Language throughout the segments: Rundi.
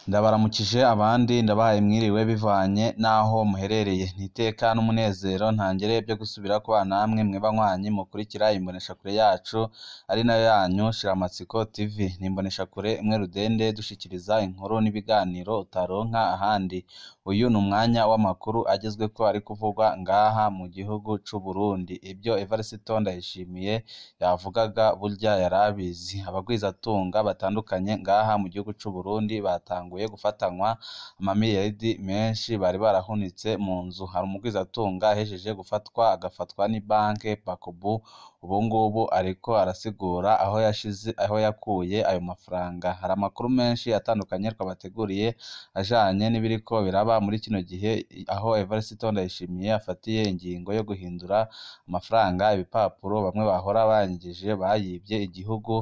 Ndabaramukije abandi ndabahaye mwiriwe bivanye naho muherereye. Niteka n'umunezero ntangere byo gusubira kubana namwe mweba nkwanyi mukurikira imboneshakure yacu ari nayo yanyu Shiramatsiko TV. Ni imboneshakure imwe rudende dushikiriza inkuru n'ibiganiro utaronka ahandi. Uyu ni umwanya w'amakuru agezweko ari kuvugwa ngaha mu gihugu c'u Burundi. Ibyo Evariste Ndayishimiye yavugaga burya yarabizi. Abagwizatunga batandukanye ngaha mu gihugu c'u Burundi batanguye gufatanywa amamiliyaridi menshi bari barahunitse mu nzu. Hari umugwizatunga ahejeje gufatwa agafatwa n'ibanke Pakobu, ubu ngubu ariko arasigura aho yakuye ayo mafaranga. Hari amakuru menshi atandukanye twabateguriye ajanye n'ibiriko biraba muri kino gihe, aho Evariste Ndayishimiye afatiye ingingo yo guhindura amafaranga ibipapuro bamwe bahora banyigije bayivye igihugu,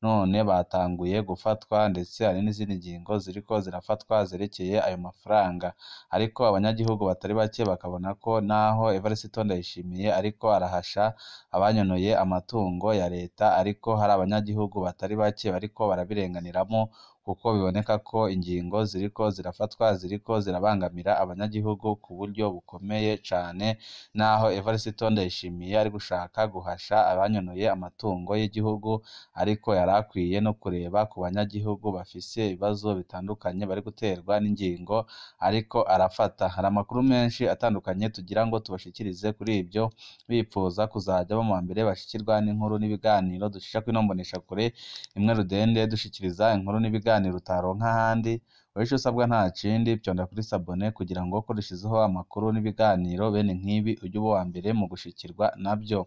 none batanguye gufatwa, ndetse hari n'izindi ngingo ziriko zirafatwa zerekeye ayo mafaranga. Ariko abanyagihugu batari bake bakabona ko naho Evariste Ndayishimiye ariko arahasha abanyonoye amatungo ya leta, ariko hari abanyagihugu batari bake bariko barabirenganiramo, kuko biboneka ko ingingo ziriko zirafatwa ziriko zirabangamira abanyagihugu ku buryo bukomeye cane, naho Evariste Ndayishimiye ari gushaka guhasha abanyonoye amatungo y'igihugu, ariko yarakwiye no kureba ku banyagihugu bafise ibibazo bitandukanye bari guterwa n'ingingo ariko arafata. Hari amakuru menshi atandukanye tugira ngo tubashikirize kuri ibyo, bipfuza kuzaja bo mu mbere bashikirwa n'inkuru n'ibiganiro dushisha kwino mboneshakure imwe rudende dushikiriza inkuru n'ibiganiro utaronka ahandi. Ico usabwa nta kindi, vyonda kuri sabone kugira ngo ko dushizeho amakuru n'ibiganiro bene nk'ibi uje uba uwa mbere mu gushikirwa navyo.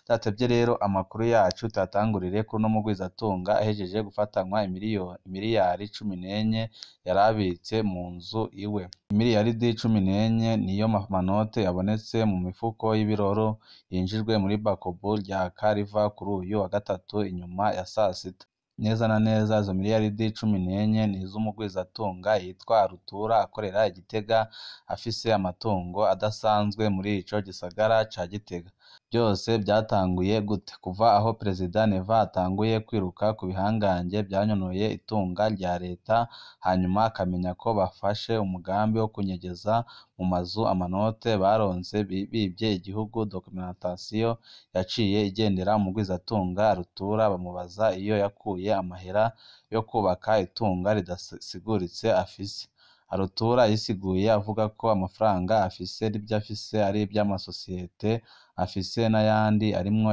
Tatevye rero amakuru yacu tatangurire kuri uno mugwizatunga ahejeje gufatanywa imiliyari 14 yarabitse mu nzu iwe. Imiliyaridi 14 niyo manote yabonetse mu mifuko y'ibiroro yinjijwe muri Bakobo rya Kariva kuri uyu wa gatatu inyuma ya sasita. Neza na neza izo miliyaridi 14 ni iz'umugwizatunga yitwa Rutura akorera Igitega, afise amatungo adasanzwe muri ico gisagara ca Gitega. Byose byatanguye gute? Kuva aho Perezida Neva atanguye kwiruka ku bihangange byanyonoye itunga rya leta, hanyuma akamenya ko bafashe umugambi wo kunyegeza mu mazu amanote baronse bibye igihugu. Documentation yaciye igendera umugwizatunga Rutura, bamubaza iyo yakuye amahera yo kubaka itunga ridasiguritse afise. Rutura yisiguye avuga ko amafaranga afise n'ibyo afise ari iby'amasosiyete afise n'ayandi arimwo.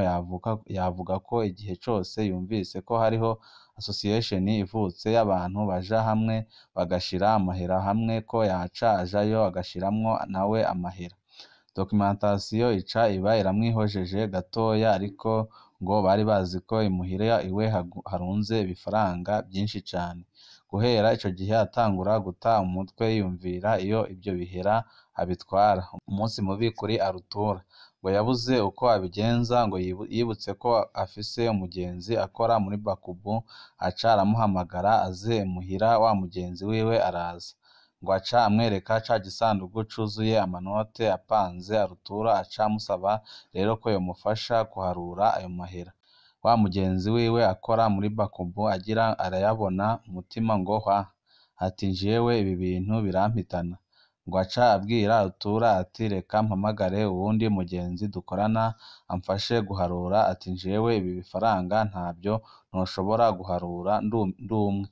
Yavuga ko igihe cose yumvise ko hariho association ivutse y'abantu baja hamwe bagashira amahera hamwe, ko yaca ajayo agashiramwo nawe amahera. Documentation ica iba iramwihojeje gatoya, ariko ngo bari bazi ko imuhira iwe harunze ibifaranga byinshi cane. Guhera ico gihe atangura guta umutwe yiyumvira iyo ibyo bihera abitwara. Umunsi mubi kuri Rutura, ngo yabuze uko abigenza, ngo yibutse ko afise umugenzi akora muri Bakubu, aca aramuhamagara aze muhira. Wa mugenzi wiwe araza, ngo aca amwereka ca gisandugu cuzuye amanote apanze. Rutura aca amusaba rero ko yomufasha kuharura ayo mahera. Wa mugenzi wiwe akora muri Bakubu agira arayabona, umutima ngo hwa, ati jewe ibi bintu birampitana. Ngo aca abwira Rutura ati reka mpamagare uwundi mugenzi dukorana amfashe guharura, ati jewe ibi bifaranga ntabyo ntoshobora guharura ndumwe.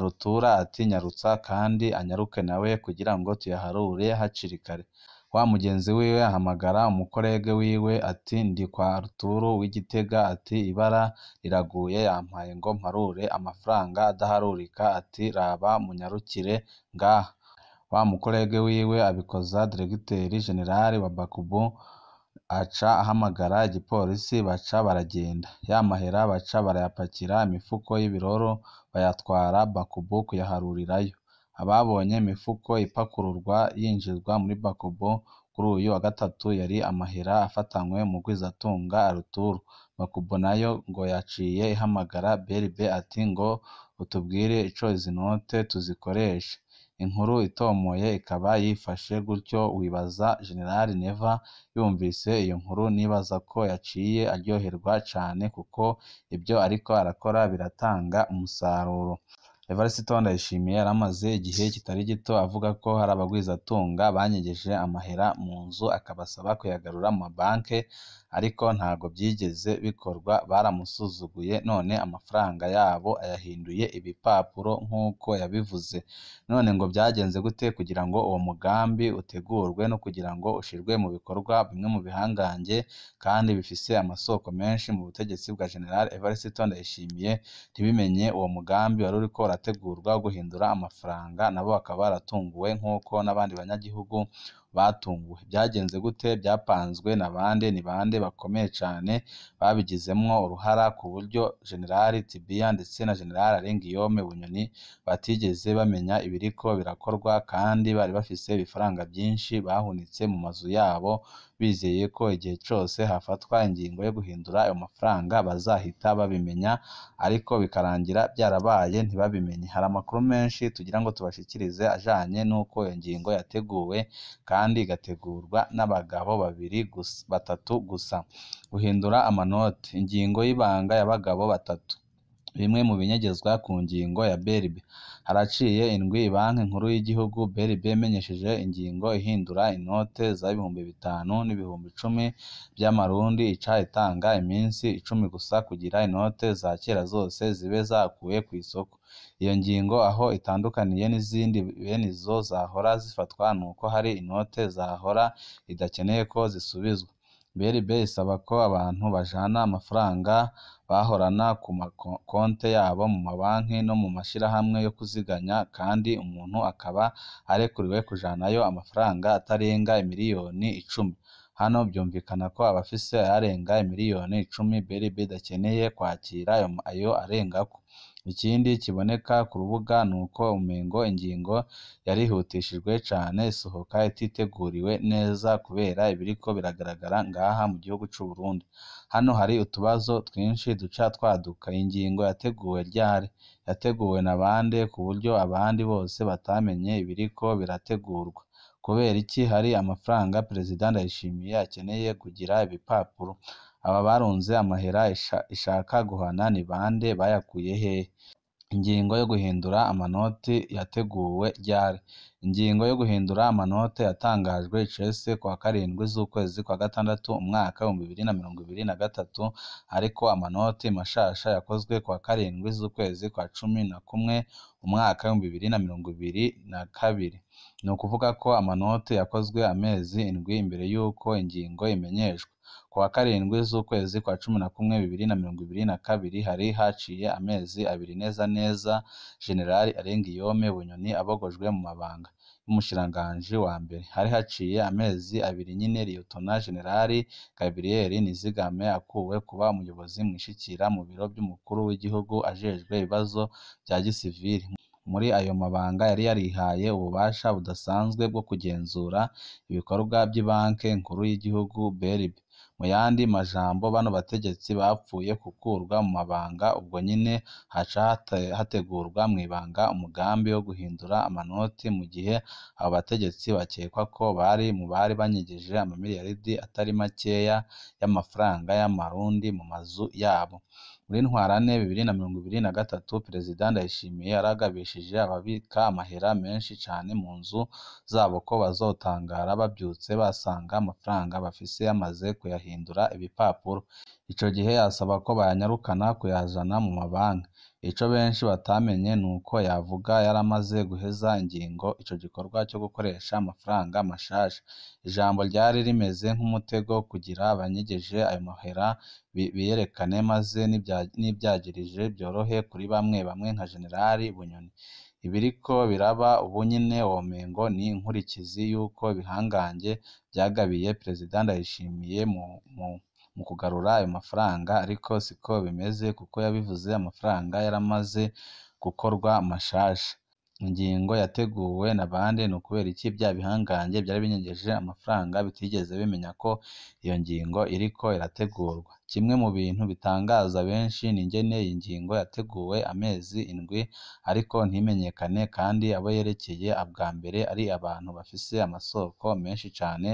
Rutura ati nyarutsa kandi anyaruke nawe kugira ngo tuyaharure hakiri kare. Wa mugenzi wiwe ahamagara umukorege wiwe ati ndi kwa Ruturu w'Igitega, ati ibara riraguye yampaye ngo mparure amafaranga adaharurika, ati raba munyarukire ngaha. Wa mukorege wiwe abikoza Diregiteri Generali wa Bakubu, aca ahamagara igipolisi baca baragenda. Ya mahera baca barayapakira imifuko y'ibiroro bayatwara Bakubu kuyaharurirayo. Ababonye imifuko ipakururwa yinjizwa muri Bakubu kuri uyu wa gatatu yari amahera afatanywe mu gwizatunga Ruturu. Bakubu nayo ngo yaciye ihamagara BRB ati ngo utubwire ico izi note tuzikoreshe. Inkuru itomoye ikaba yifashe gutyo. Wibaza General Neva yumvise iyo nkuru, nibaza ko yaciye aryoherwa cane, kuko ibyo ariko arakora biratanga umusaruro. Evariste Ndayishimiye yaramaze igihe kitari gito avuga ko hari abagwizatunga banyegeje amahera mu nzu akabasaba kuyagarura mu mabanki ariko ntago byigeze bikorwa, baramusuzuguye none amafaranga yabo ayahinduye ibipapuro nk'uko yabivuze. None ngo byagenze gute kugira ngo uwo mugambi utegurwe no kugira ngo ushyirwe mu bikorwa? Bimwe mu bihangange kandi bifise amasoko menshi mu butegetsi bwa General Evariste Ndayishimiye ntibimenye uwo mugambi wari uriko urategurwa wo guhindura amafaranga, nabo bakaba baratunguwe nk'uko n'abandi banyagihugu batunguwe. Byagenze gute? Byapanzwe na bande? Ni bande bakomeye cyane babigizemwo uruhara ku buryo General Tibiya ndetse na General Guillaume Bunyoni batigeze bamenya ibiriko birakorwa, kandi bari bafise ibifaranga byinshi bahunitse mu mazu yabo bizeye ko igihe cyose hafatwa ingingo yo guhindura ayo mafaranga bazahita babimenya, ariko bikarangira byarabaye ntibabimenye. Hari amakuru menshi tugira ngo tubashikirize ajanye n'uko iyo ngingo yateguwe kandi igategurwa n'abagabo batatu gusa. Guhindura amanoti, ingingo y'ibanga y'abagabo batatu. Bimwe mu binyegezwa ku ngingo ya BRB. Haraciye indwi Banki Nkuru y'Igihugu BRB imenyesheje ingingo ihindura inote za 5,000 n'ibihumbi 10 by'amarundi, ica itanga iminsi 10 gusa kugira inote za kera zose zibe zakuwe ku isoko. Iyo ngingo aho itandukaniye n'izindi bene izo zahora zifatwa nuko hari inote zahora idakeneye ko zisubizwa. BRB isaba ko abantu bajana amafaranga bahorana ku makonte yabo mu mabanki no mu mashirahamwe yo kuziganya, kandi umuntu akaba arekuriwe kujanayo amafaranga atarenga miliyoni 10. Hano byumvikana ko abafise ayarenga miliyoni 10 BRB idakeneye kwakira ayo arengako. Ikindi kiboneka ku rubuga nuko umengo ingingo yarihutishijwe cane isohoka ititeguriwe neza kubera ibiriko biragaragara ngaha mu gihugu c'u Burundi. Hano hari utubazo twinshi duca twaduka. Ingingo yateguwe ryari? Yateguwe na bande ku buryo abandi bose batamenye ibiriko birategurwa? Kubera iki hari amafaranga Perezida Ndayishimiye akeneye kugira ibipapuro? Aba barunze amahera ishaka guhana ni bande? Bayakuye hehe? Ingingo yo guhindura amanoti yateguwe ryari? Ingingo yo guhindura amanoti yatangajwe icese kwa 7 z'ukwezi kwa gatandatu umwaka wa 2023, ariko amanoti mashasha yakozwe kwa 7 z'ukwezi kwa 11 umwaka wa 2022. Ni ukuvuga ko amanoti yakozwe amezi 7 imbere y'uko ingingo imenyeshwa. Kuwa 7 z'ukwezi kwa 11 2022 hari haciye amezi 2 neza neza General Guillaume Bunyoni abogojwe mu mabanga y'umushiranganji wa mbere. Hari haciye amezi 2 nyine Lieutenant General Gabriel Nizigame akuwe kuba umuyobozi mwishikira mu biro by'umukuru w'igihugu ajejwe ibibazo bya gisivili. Muri ayo mabanga yari yarihaye ububasha budasanzwe bwo kugenzura ibikorwa by'Ibanki Nkuru y'Igihugu BRB. Mu yandi majambo, bano bategetsi bapfuye gukurwa mu mabanga, ubwo nyine haca hategurwa mu ibanga umugambi wo guhindura amanoti, mu gihe abo bategetsi bakekwa ko bari mu bari banyegeje amamiliyaridi atari makeya y'amafaranga y'amarundi mu mazu yabo. Muri Ntwarante 2023, Perezida Ndayishimiye yaragabishije ababika amahera menshi cane mu nzu zabo ko bazotangara babyutse basanga amafaranga bafise yamaze kuyahindura ibipapuro. Ico gihe asaba ko bayanyarukana kuyazana mu mabanki. Ico benshi batamenye nuko yavuga yaramaze guheza ingingo ico gikorwa cyo gukoresha amafaranga mashasha. Ijambo ryari rimeze nk'umutego kugira abanyegeje ayo mahera biyerekane, maze n'ibyagirije byorohe kuri bamwe nka General Bunyoni. Ibiriko biraba ubu nyine womengo ni inkurikizi y'uko ibihangange byagabiye Perezida Ndayishimiye mu kugarura ayo mafaranga, ariko siko bimeze kuko yabivuze amafaranga yaramaze gukorwa mashasha. ingingo yateguwe na bande? Ni ukubera iki bya bihangange byari binyegeje amafaranga bitigeze bimenya ko iyo ngingo iriko irategurwa? Kimwe mu bintu bitangaza benshi ni ingene iyi ngingo yateguwe amezi indwi ariko ntimenyekane, kandi abo yerekeye bwa mbere ari abantu bafise amasoko menshi cane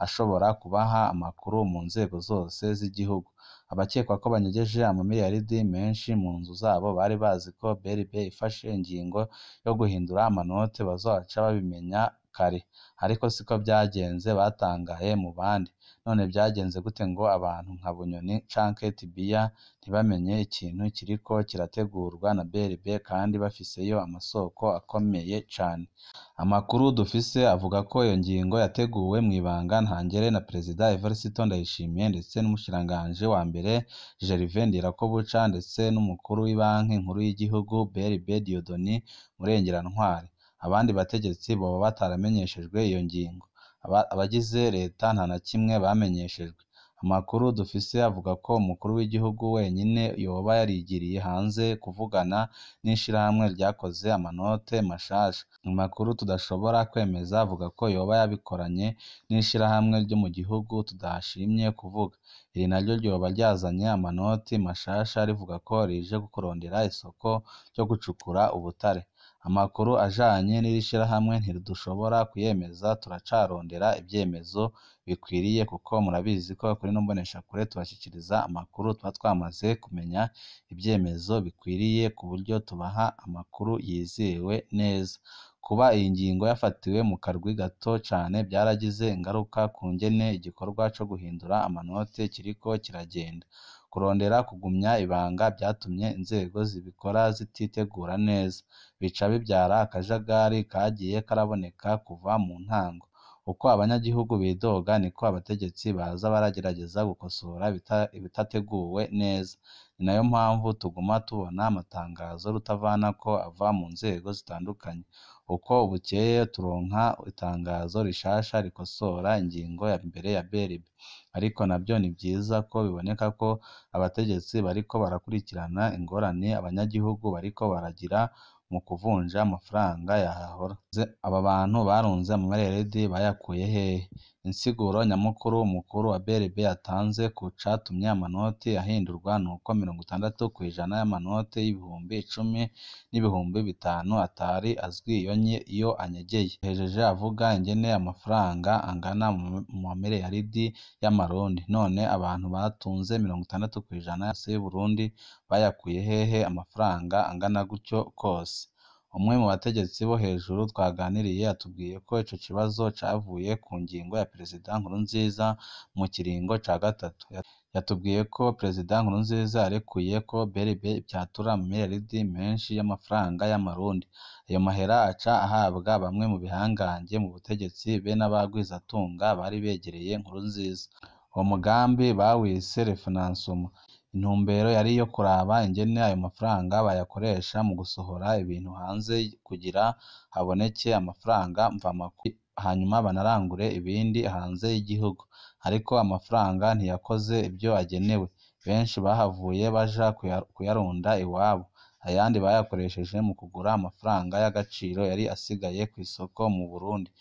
ashobora kubaha amakuru mu nzego zose z'igihugu. Abakekwa ko banyegeje amamiliyaridi menshi mu nzu zabo bari bazi ko BRB ifashe ingingo yo guhindura amanote bazoca babimenya kare, ariko siko byagenze, batangaye mu bandi. None byagenze gute ngo abantu nka Bunyoni canke Tibiya ntibamenye ikintu kiriko kirategurwa na BRB kandi bafiseyo amasoko akomeye cane? Amakuru dufise avuga ko iyo ngingo yateguwe mw'ibanga ntangere na Perezida Evariste Ndayishimiye ndetse n'umushikiranganji wa mbere Gervais Ndirakobuca ndetse n'umukuru w'ibanki nkuru y'igihugu BRB Dieudonné Murengerantwari. Abandi bategetsi boba bataramenyeshejwe iyo ngingo? Abagize leta nta na kimwe bamenyeshejwe. Amakuru dufise avuga ko umukuru w'igihugu wenyine yoba yarigiriye hanze kuvugana n'ishirahamwe ryakoze amanote mashasha. Amakuru tudashobora kwemeza avuga ko yoba yabikoranye n'ishirahamwe ryo mu gihugu tudashimye kuvuga. Iri naryo ryoba ryazanye amanoti mashasha rivuga ko rije kurondera isoko ryo gucukura ubutare. Amakuru ajanye n'iri shirahamwe ntidushobora kuyemeza, turacarondera ivyemezo bikwiriye kuko murabizi ko kuri ino mboneshakure tubashikiriza amakuru tuba twamaze kumenya ivyemezo bikwiriye ku buryo tubaha amakuru yizewe neza. Kuba iyi ngingo yafatiwe mu karwi gato cane byaragize ingaruka ku ngene igikorwa co guhindura amanote kiriko kiragenda. Kurondera kugumya ibanga byatumye inzego zibikora zititegura neza, bica bivyara akajagari kagiye karaboneka kuva mu ntango. Uko abanyagihugu bidoga niko abategetsi baza baragerageza gukosora ibitateguwe neza. Ni nayo mpamvu tuguma tubona amatangazo rutavanako ava mu nzego zitandukanye. Uko bukeye turonka itangazo rishasha rikosora ingingo ya mbere ya BRB. Ariko navyo ni vyiza ko biboneka ko abategetsi bariko barakurikirana ingorane abanyagihugu bariko baragira mu kuvunja amafaranga yahahora. Aba bantu barunze amamiliyaridi bayakuye hehe? Insiguro nyamukuru umukuru wa BRB yatanze ku catumye amanoti ahindurwa nuko 60% y'amanoti y'ibihumbi 10 n'ibihumbi 5 atari azwi iyo anyegeye. Hejeje avuga ingene amafaranga angana mu mamiliyaridi y'amarundi. None abantu batunze 60% yose y'Uburundi bayakuye hehe amafaranga angana gutyo kose? Umwe mu bategetsi bo hejuru twaganiriye atubwiye ko ico kibazo cavuye ku ngingo ya Perezida Nkurunziza mu kiringo ca gatatu. Yatubwiye ko Perezida Nkurunziza yarekuye ko BRB ipyatura amamiliyaridi menshi y'amafaranga y'amarundi. Ayo mahera aca ahabwa bamwe mu bihangange mu butegetsi be n'abagwizatunga bari begereye Nkurunziza. Uwo mugambi bawise refinansoma. Intumbero yari iyo kuraba ingene ayo mafaranga bayakoresha mu gusohora ibintu hanze kugira haboneke amafaranga mvamakuru, hanyuma banarangure ibindi hanze y'igihugu. Ariko amafaranga ntiyakoze ibyo agenewe. Benshi bahavuye baja kuyarunda iwabo. Ayandi bayakoresheje mu kugura amafaranga y'agaciro yari asigaye kw'isoko mu Burundi.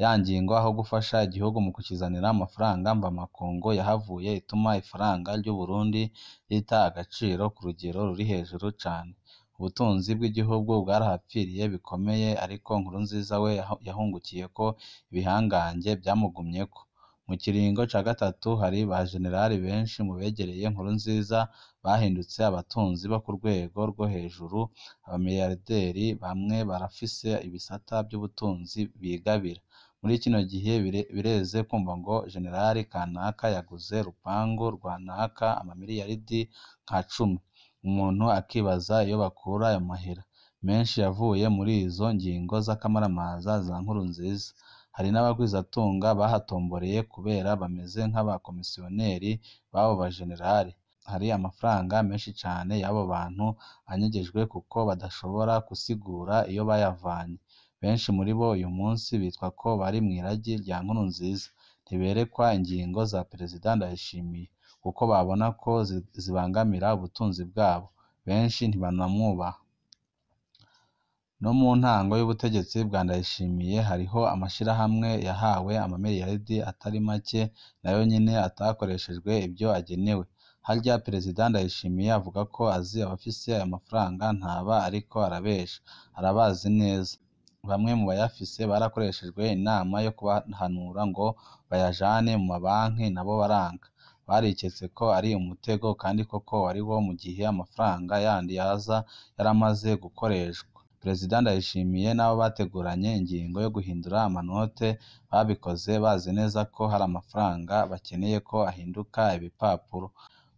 Ya ngingo aho gufasha igihugu mu kukizanira amafaranga mvamakungu yahavuye ituma ifaranga ry'u Burundi rita agaciro ku rugero ruri hejuru cane. Ubutunzi bw'igihugu bwarahapfiriye bikomeye, ariko Nkurunziza we yahungukiye ko ibihangange byamugumyeko. Mu kiringo ca gatatu hari ba generali benshi mu begereye Nkurunziza bahindutse abatunzi bo ku rwego rwo hejuru, abamiliyarderi bamwe barafise ibisata by'ubutunzi bigabira. Muri kino gihe bireze kumva ngo generali kanaka yaguze rupangu rwa naka amamiliyaridi nka 10. Umuntu akibaza iyo bakura ayo mahera. Menshi yavuye muri izo ngingo z'akamaramaza za Nkurunziza. Hari n'abagwizatunga bahatomboreye kubera bameze nk'abakomisiyoneri b'abo bajenerali. Hari amafaranga menshi cane y'abo bantu anyegejwe kuko badashobora gusigura iyo bayavanye. Benshi muri bo uyu munsi bitwa ko bari mw'iragi rya Nkurunziza. Ntiberekwa ingingo za Perezida Ndayishimiye kuko babona ko zibangamira ubutunzi bwabo. Benshi ntibanamwubaha. No mu ntango y'ubutegetsi bwa Ndayishimiye hariho amashirahamwe yahawe amamiliyaridi atari make nayo nyene atakoreshejwe ivyo agenewe. Harya Perezida Ndayishimiye avuga ko azi abafise ayo mafaranga ntaba ariko arabesha, arabazi neza. Bamwe mu bayafise barakoreshejwe inama yo kubahanura ngo bayajane mu mabanki nabo baranka. Bariketse ko ari umutego kandi koko wariwo mu gihe amafaranga yandi yaza yaramaze gukoreshwa. Perezida Ndayishimiye n'abo bateguranye ingingo yo guhindura amanote babikoze bazi neza ko hari amafaranga bakeneye ko ahinduka ibipapuro.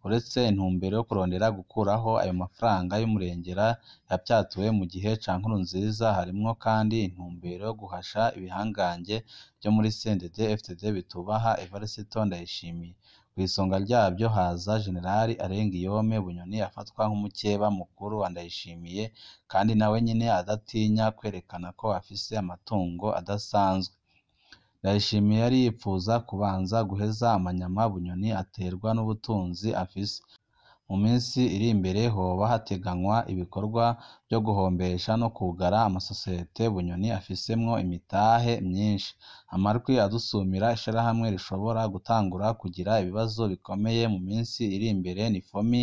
Uretse intumbero yo kurondera gukuraho ayo mafaranga y'umurengera yavyatuwe mu gihe ca Nkurunziza, harimwo kandi intumbero yo guhasha ibihangange vyo muri CNDD-FDD bitubaha Evariste Ndayishimiye. Kw'isonga ryavyo haza Jenerali Arengiyome Bunyoni afatwa nk'umukeba mukuru wa Ndayishimiye kandi nawe nyene adatinya kwerekana ko afise amatungo adasanzwe. Ndayishimiye yari yipfuza kubanza guheza amanyama Bunyoni aterwa n'ubutunzi afise. Mu minsi iri imbere hoba hateganywa ibikorwa vyo guhombesha no kwugara amasosiyete Bunyoni afisemwo imitahe myinshi. Amarwi adusumira ishirahamwe rishobora gutangura kugira ibibazo bikomeye mu minsi iri imbere ni FOMI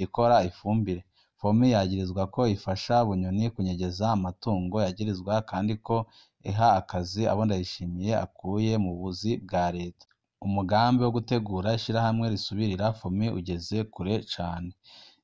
ikora ifumbire. FOMI yagirizwa ko ifasha Bunyoni kunyegeza amatungo yagirizwa kandi ko iha akazi abo Ndayishimiye akuye mu buzi bwa leta. Umugambi wo gutegura ishirahamwe risubirira FOMI ugeze kure cane.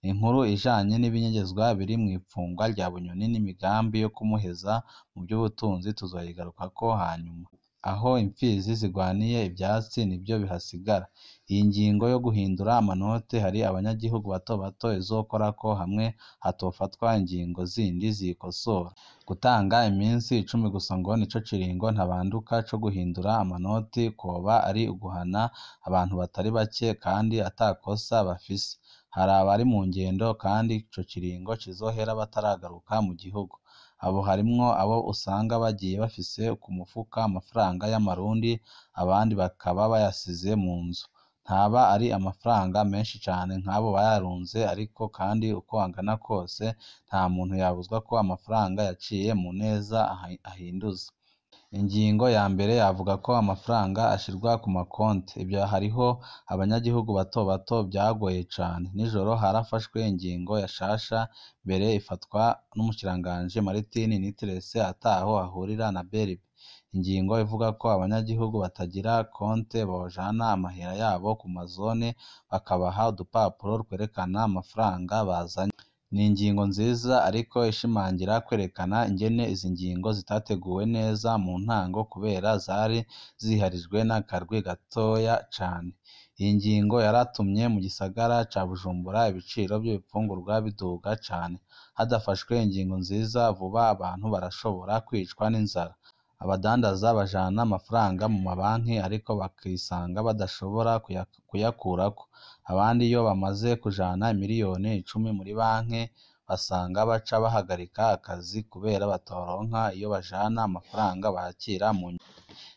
Inkuru ijanye n'ibinyegezwa biri mw'ipfungwa rya Bunyoni n'imigambi yo kumuheza mu vy'ubutunzi tuzoyigarukako hanyuma. Aho impfizi zigwaniye ivyatsi nivyo bihasigara. Iyi ngingo yo guhindura amanote hari abanyagihugu bato bato izokorako hamwe hatofatwa ingingo zindi ziyikosora. Gutanga iminsi 10 gusa ngo nico kiringo ntabanduka co guhindura amanoti koba ari uguhana abantu batari bake kandi atakosa bafise. Hari abari mu ngendo kandi ico kiringo kizohera bataragaruka mu gihugu. Abo harimwo abo usanga bagiye bafise ku mufuka amafaranga y'amarundi abandi bakaba bayasize mu nzu. Ntaba ari amafaranga menshi cane nk'abo bayarunze ariko kandi uko angana kose nta muntu yabuzwa ko amafaranga yaciye mu neza ahinduza. Ingingo ya mbere yavuga ko amafaranga ashirwa ku makonti. Ibyo hariho abanyagihugu bato bato vyagoye cane. Nijoro harafashwe ingingo yashasha mbere ifatwa n'umushikiranganji Martin Niteretse ataho ahurira na BRB. Ingingo ivuga ko abanyagihugu batagira konte bojana amahera yabo ku mazone bakabaha udupapuro twerekana amafaranga bazanye. Ni ingingo nziza ariko ishimangira kwerekana ingene izi ngingo zitateguwe neza mu ntango kubera zari ziharijwe n'akarwi gatoya cane. Iyi ngingo yaratumye mu gisagara ca Bujumbura ibiciro by'ibifungurwa biduga cane. Hadafashwe ingingo nziza vuba abantu barashobora kwicwa n'inzara. Abadandaza bajana amafaranga mu mabanki ariko bakisanga badashobora kuyakurako. Abandi iyo bamaze kujana miliyoni 10 muri banki basanga baca bahagarika akazi kubera batoronka iyo bajana amafaranga bakira mu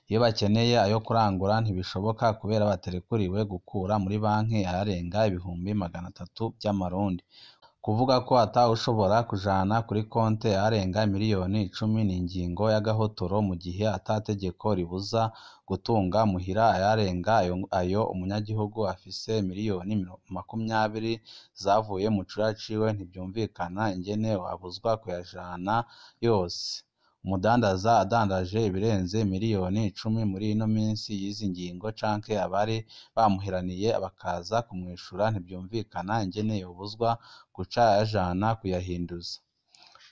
iyo bakeneye ayo kurangura ntibishoboka kubera baterekuriwe gukura muri banki ayarenga ibihumbi 300 by'amarundi. Kuvuga ko atawushobora kujana kuri konte yarenga miliyoni 10 ni ingingo y'agahotoro mu gihe atategeko ribuza gutunga muhira ayarenga ayo umunyagihugu afise miliyoni 20 zavuye mu cura ciwe ntivyumvikana ingene wabuzwa kuyajana yose. Umudandaza adandaje ibirenze miliyoni 10 muri ino minsi y'izi ngingo canke abari bamuheraniye bakaza kumwishura ntivyumvikana ingene yobuzwa guca yajana kuyahinduza.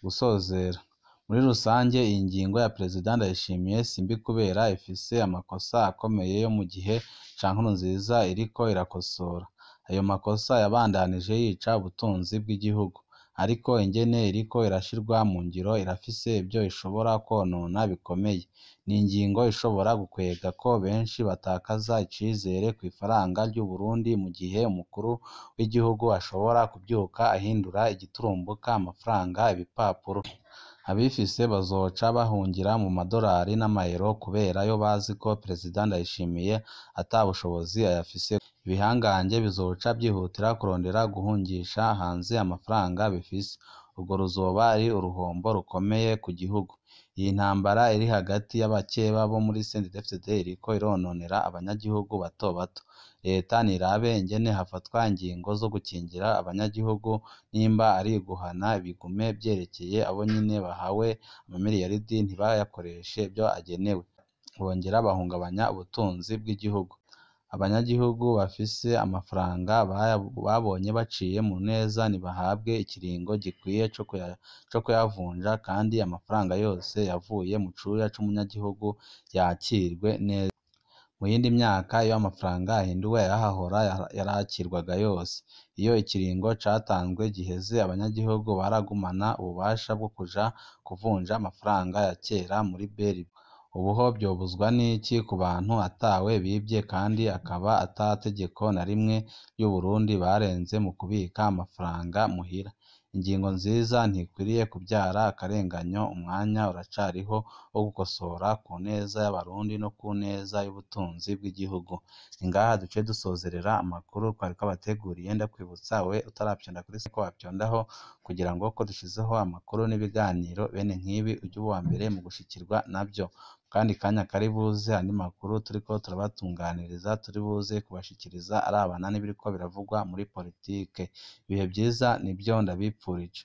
Gusozera, muri rusange iyi ngingo ya Perezida Ndayishimiye simbi kubera ifise amakosa akomeye yo mu gihe ca Nkurunziza iriko irakosora. Ayo makosa yabandanije yica ubutunzi bw'igihugu. Ariko ingene iriko irashirwa mu ngiro irafise ibyo ishobora konona bikomeye. Ni ingingo ishobora gukwega ko benshi batakaza icizere kw'ifaranga ry'u Burundi mu gihe umukuru w'igihugu ashobora kuvyuka ahindura igiturumbuka amafaranga ibipapuro. Abifise bazoca bahungira mu madolari n'amayero kubera yo bazi ko Perezida Ndayishimiye ata bushobozi ayafise. Ibihangange bizoca vyihutira kurondera guhungisha hanze amafaranga bifise. urwo ruzoba ari uruhombo rukomeye ku gihugu. Iyi ntambara iri hagati y'abakeba bo muri CNDD-FDD iriko irononera abanyagihugu bato bato. Leta nirabe ingene hafatwa ingingo zo gukingira abanyagihugu, nimba ari guhana bigume vyerekeye abo nyene bahawe amamiliyaridi ntibayakoreshe ivyo agenewe, bongera bahungabanya ubutunzi bw'igihugu. Abanyagihugu bafise amafaranga babonye baciye mu neza nibahabwe ikiringo gikwiye co kuyavunja, kandi amafaranga yose yavuye mu cuya c'umunyagihugu yakirwe neza. Mu yindi myaka iyo amafaranga ahinduwe ayahahora yarakirwaga yose. Iyo ikiringo catanzwe giheze, abanyagihugu baragumana ububasha bwo kuja kuvunja amafaranga ya kera muri BRB. Ubuho vyobuzwa n'iki ku bantu atawe bivye kandi akaba ata tegeko na rimwe ry'Uburundi barenze mu kubika amafaranga muhira? Ingingo nziza ntikwiriye kuvyara akarenganyo. Umwanya uracariho wo gukosora ku neza y'abarundi no ku neza y'ubutunzi bw'igihugu. Ni ngaha duciye dusozerera amakuru twari twabateguriye. Ndakwibutsa we utaravyonda kuri ko wavyondaho, kugira ngo ko dushizeho amakuru n'ibiganiro bene nk'ibi uje uwa mbere mu gushikirwa navyo. Kandi kanya kari buze andi makuru turiko turabatunganiriza, turi buze kubashikiriza arabana n'ibiriko biravugwa muri politike. Ibihe vyiza nivyo ndabipfurije.